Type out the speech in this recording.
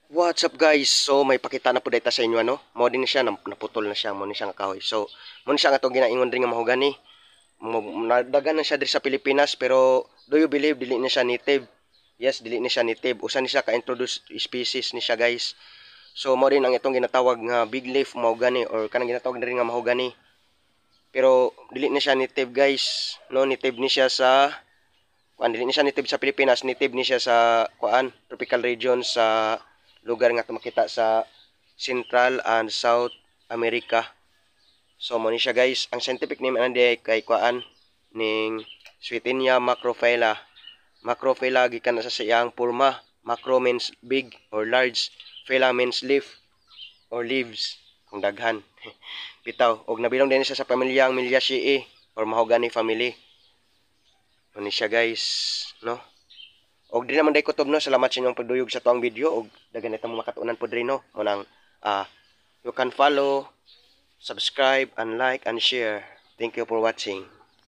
What's up guys? So may pakita na po data sa inyo ano. Mo din siya naputol na siya mo ni siya nga kahoy. So mo ni siya nga to ginaingon rin nga mahogani. Nadagan na siya diri sa Pilipinas pero do you believe dili na siya native? Yes, dili ni siya native. Usa ni siya ka-introduce species ni siya guys. So mo din ang itong ginatawag nga big leaf mahogani or kanang ginatawag na rin nga mahogani. Pero dili ni siya native guys. No, native ni siya sa dili ni siya native sa Pilipinas, native ni siya sa tropical region sa lugar nga makita sa Central and South America. So mo ni siya guys, ang scientific name anandi kay ning Swietenia macrophylla. Macrophylla gikan na sa siyang porma. Macro means big or large, phylla means leaf or leaves kung daghan. Bitaw, og nabilong din siya sa pamilyang Meliaceae or mahogany family. Mo ni siya guys, no? Og di naman day kutob no, salamat sa inyong pagduyog sa tuang video og daghan na mo makatunan pod rin no. Munang you can follow, subscribe and like and share. Thank you for watching.